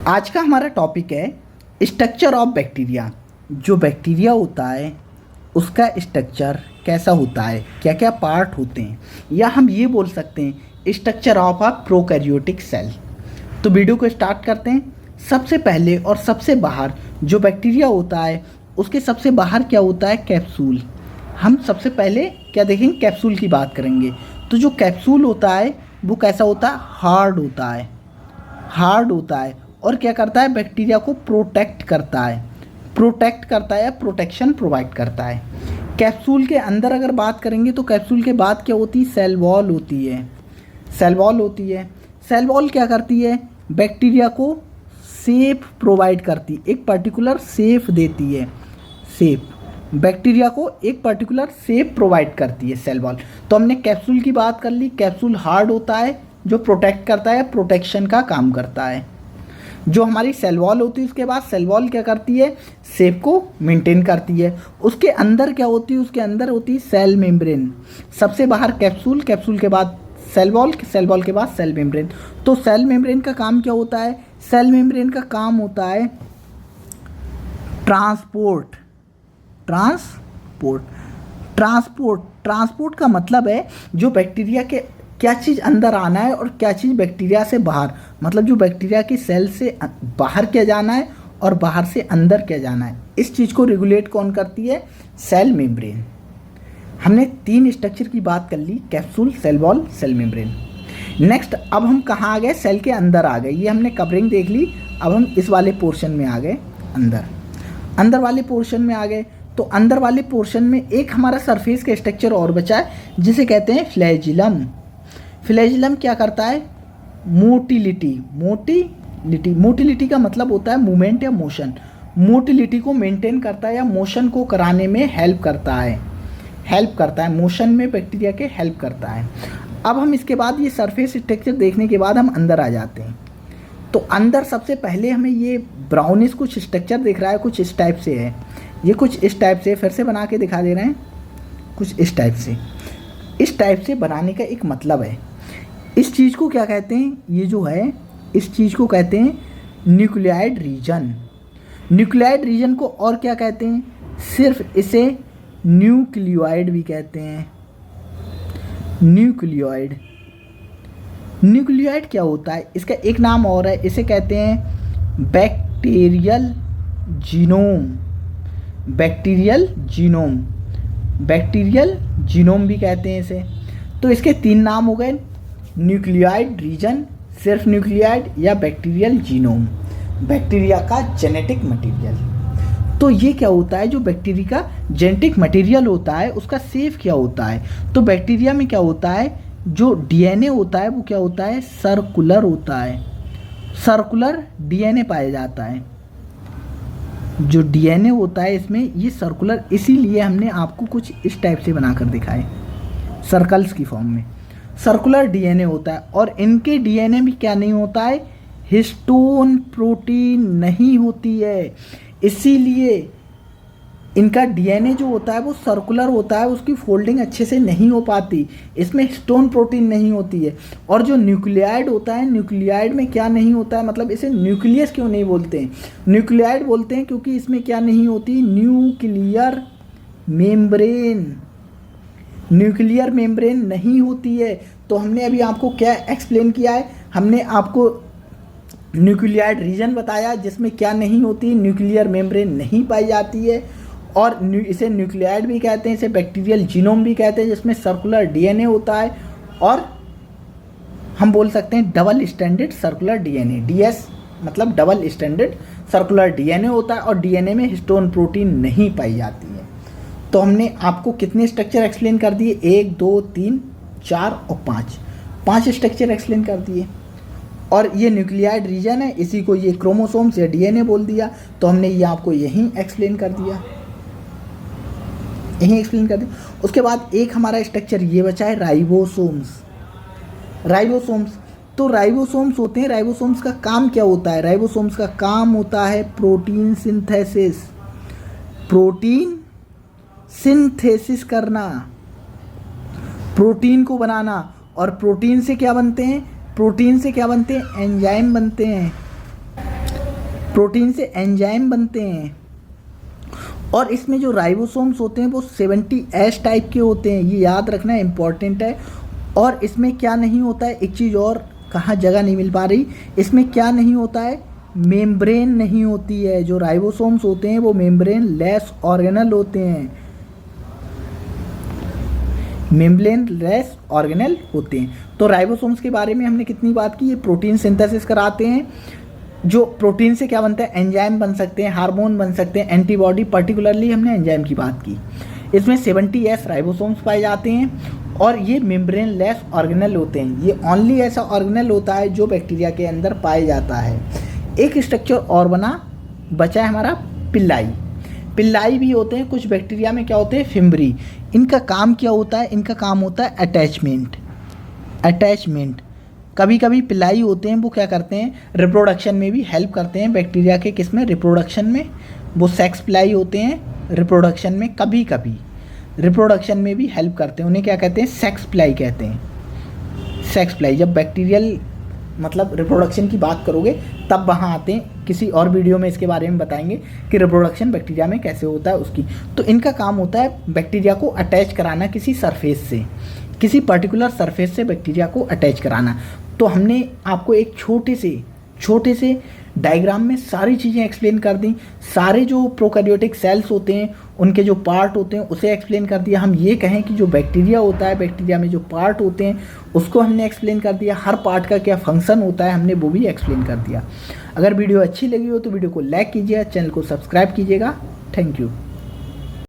आज का हमारा टॉपिक है स्ट्रक्चर ऑफ बैक्टीरिया। जो बैक्टीरिया होता है उसका स्ट्रक्चर कैसा होता है, क्या क्या पार्ट होते हैं, या हम ये बोल सकते हैं structure of a prokaryotic cell. तो वीडियो को स्टार्ट करते हैं। सबसे पहले और सबसे बाहर जो बैक्टीरिया होता है उसके सबसे बाहर क्या होता है, कैप्सूल। हम सबसे पहले क्या देखेंगे, कैप्सूल की बात करेंगे। तो जो कैप्सूल होता है वो कैसा होता है, हार्ड होता है। हार्ड होता है और क्या करता है, बैक्टीरिया को प्रोटेक्ट करता है। प्रोटेक्ट करता है या प्रोटेक्शन प्रोवाइड करता है। कैप्सूल के अंदर अगर बात करेंगे तो कैप्सूल के बाद क्या होती है, सेल वॉल होती है। सेल वॉल होती है। सेल वॉल क्या करती है, बैक्टीरिया को सेफ प्रोवाइड करती है, एक पर्टिकुलर सेफ देती है। सेफ बैक्टीरिया को एक पर्टिकुलर सेफ प्रोवाइड करती है सेल वॉल। तो हमने कैप्सूल की बात कर ली। कैप्सूल हार्ड होता है जो प्रोटेक्ट करता है, प्रोटेक्शन का काम करता है। जो हमारी सेल वॉल होती है उसके बाद सेल वॉल क्या करती है, शेप को मेंटेन करती है। उसके अंदर क्या होती है, उसके अंदर होती है सेल मेम्ब्रेन। सबसे बाहर कैप्सूल, कैप्सूल के बाद सेल वॉल, सेल वॉल के बाद सेल मेम्ब्रेन। तो सेल मेम्ब्रेन का काम क्या होता है, सेल मेम्ब्रेन का काम होता है ट्रांसपोर्ट। ट्रांसपोर्ट ट्रांसपोर्ट ट्रांसपोर्ट का मतलब है जो बैक्टीरिया के क्या चीज़ अंदर आना है और क्या चीज़ बैक्टीरिया से बाहर, मतलब जो बैक्टीरिया की सेल से बाहर क्या जाना है और बाहर से अंदर क्या जाना है, इस चीज़ को रेगुलेट कौन करती है, सेल मेम्ब्रेन। हमने 3 स्ट्रक्चर की बात कर ली, capsule, cell wall, cell membrane. Next अब हम कहाँ आ गए, सेल के अंदर आ गए। ये हमने कवरिंग देख ली। अब हम इस वाले पोर्शन में आ गए, अंदर वाले पोर्शन में आ गए। तो अंदर वाले पोर्शन में एक हमारा सरफेस का स्ट्रक्चर और बचा है जिसे कहते हैं फ्लैजिलम। फ्लैजिलम क्या करता है, मोटिलिटी। मोटिलिटी का मतलब होता है मूवमेंट या मोशन। मोटिलिटी को मेंटेन करता है या मोशन को कराने में हेल्प करता है। मोशन में बैक्टीरिया के हेल्प करता है। अब हम इसके बाद ये सरफेस स्ट्रक्चर देखने के बाद हम अंदर आ जाते हैं। तो अंदर सबसे पहले हमें ये ब्राउनिश कुछ स्ट्रक्चर दिख रहा है, कुछ इस टाइप से है। ये कुछ इस टाइप से, फिर से बना के दिखा दे रहे हैं, कुछ इस टाइप से। इस टाइप से बनाने का एक मतलब है। इस चीज़ को क्या कहते हैं, ये जो है इस चीज़ को कहते हैं न्यूक्लियाइड रीजन। न्यूक्लियाइड रीजन को और क्या कहते हैं, सिर्फ इसे न्यूक्लियोइड भी कहते हैं। न्यूक्लियोइड क्या होता है, इसका एक नाम और है, इसे कहते हैं बैक्टीरियल जीनोम। बैक्टीरियल जीनोम भी कहते हैं इसे। तो इसके 3 नाम हो गए, न्यूक्लियोइड रीजन, सिर्फ न्यूक्लियोइड, या बैक्टीरियल जीनोम, बैक्टीरिया का जेनेटिक मटेरियल। तो ये क्या होता है, जो बैक्टीरिया का जेनेटिक मटेरियल होता है उसका सेफ क्या होता है। तो बैक्टीरिया में क्या होता है, जो डीएनए होता है वो क्या होता है, सर्कुलर होता है। सर्कुलर डीएनए पाया जाता है। जो डीएनए होता है इसमें ये सर्कुलर, इसीलिए हमने आपको कुछ इस टाइप से बनाकर दिखाए, सर्कल्स की फॉर्म में। सर्कुलर डीएनए होता है और इनके डीएनए भी क्या नहीं होता है, हिस्टोन प्रोटीन नहीं होती है। इसीलिए इनका डीएनए जो होता है वो सर्कुलर होता है, उसकी फोल्डिंग अच्छे से नहीं हो पाती, इसमें हिस्टोन प्रोटीन नहीं होती है। और जो न्यूक्लियाइड होता है, न्यूक्लियाइड में क्या नहीं होता है, मतलब इसे न्यूक्लियस क्यों नहीं बोलते हैं, न्यूक्लियाइड बोलते हैं क्योंकि इसमें क्या नहीं होती, न्यूक्लियर मेम्ब्रेन नहीं होती है। तो हमने अभी आपको क्या एक्सप्लेन किया है, हमने आपको न्यूक्लियाइड रीजन बताया जिसमें क्या नहीं होती, न्यूक्लियर मेम्ब्रेन नहीं पाई जाती है, और इसे न्यूक्लियाइड भी कहते हैं, इसे बैक्टीरियल जीनोम भी कहते हैं जिसमें सर्कुलर डीएनए होता है, और हम बोल सकते हैं double standard circular DNA. DS मतलब डबल स्टैंडर्ड सर्कुलर डीएनए होता है और डीएनए में हिस्टोन प्रोटीन नहीं पाई जाती है। तो हमने आपको कितने स्ट्रक्चर एक्सप्लेन कर दिए, 1 2 3 4 और 5 स्ट्रक्चर एक्सप्लेन कर दिए। और ये न्यूक्लियाइड रीजन है, इसी को ये क्रोमोसोम्स या डीएनए बोल दिया। तो हमने ये आपको यहीं एक्सप्लेन कर दिया। उसके बाद एक हमारा स्ट्रक्चर ये बचा है, राइबोसोम्स। तो राइबोसोम्स होते हैं, राइबोसोम्स का काम क्या होता है, राइबोसोम्स का काम होता है प्रोटीन सिंथेसिस करना, प्रोटीन को बनाना। और प्रोटीन से क्या बनते हैं, एंजाइम बनते हैं। प्रोटीन से एंजाइम बनते हैं। और इसमें जो राइबोसोम्स होते हैं वो 70S टाइप के होते हैं, ये याद रखना इम्पॉर्टेंट है। और इसमें क्या नहीं होता है, एक चीज़ और, कहाँ जगह नहीं मिल पा रही, इसमें क्या नहीं होता है, मेम्ब्रेन नहीं होती है। जो राइबोसोम्स होते हैं वो मेम्ब्रेन लेस ऑर्गेनल होते हैं, मेम्ब्रेन लेस ऑर्गेनल होते हैं। तो राइबोसोम्स के बारे में हमने कितनी बात की, ये प्रोटीन सिंथेसिस कराते हैं। जो प्रोटीन से क्या बनता है, एंजाइम बन सकते हैं, हार्मोन बन सकते हैं, एंटीबॉडी, पर्टिकुलरली हमने एंजाइम की बात की। इसमें 70S राइबोसोम्स पाए जाते हैं और ये मेम्ब्रेन लेस ऑर्गेनल होते हैं। ये ओनली ऐसा ऑर्गेनल होता है जो बैक्टीरिया के अंदर पाया जाता है। एक स्ट्रक्चर और बचा है हमारा पिल्लाई। पिल्लाई भी होते हैं कुछ बैक्टीरिया में, क्या होते हैं, फिम्बरी। इनका काम क्या होता है, इनका काम होता है अटैचमेंट। कभी कभी पिल्लाई होते हैं वो क्या करते हैं, रिप्रोडक्शन में भी हेल्प करते हैं बैक्टीरिया के, किस में, रिप्रोडक्शन में। वो सेक्स पिल्लाई होते हैं रिप्रोडक्शन में, कभी कभी रिप्रोडक्शन में भी हेल्प करते हैं। उन्हें क्या कहते हैं, सेक्स पिल्लाई कहते हैं। सेक्स पिल्लाई, जब बैक्टीरियल मतलब रिप्रोडक्शन की बात करोगे तब वहाँ आते हैं। किसी और वीडियो में इसके बारे में बताएंगे कि रिप्रोडक्शन बैक्टीरिया में कैसे होता है उसकी। तो इनका काम होता है बैक्टीरिया को अटैच कराना किसी सरफेस से, किसी पर्टिकुलर सरफेस से बैक्टीरिया को अटैच कराना। तो हमने आपको एक छोटे से डायग्राम में सारी चीज़ें एक्सप्लेन कर दी। सारे जो प्रोकैरियोटिक सेल्स होते हैं उनके जो पार्ट होते हैं उसे एक्सप्लेन कर दिया। हम ये कहें कि जो बैक्टीरिया होता है, बैक्टीरिया में जो पार्ट होते हैं उसको हमने एक्सप्लेन कर दिया। हर पार्ट का क्या फंक्शन होता है हमने वो भी एक्सप्लेन कर दिया। अगर वीडियो अच्छी लगी हो तो वीडियो को लाइक कीजिएगा, चैनल को सब्सक्राइब कीजिएगा। Thank you.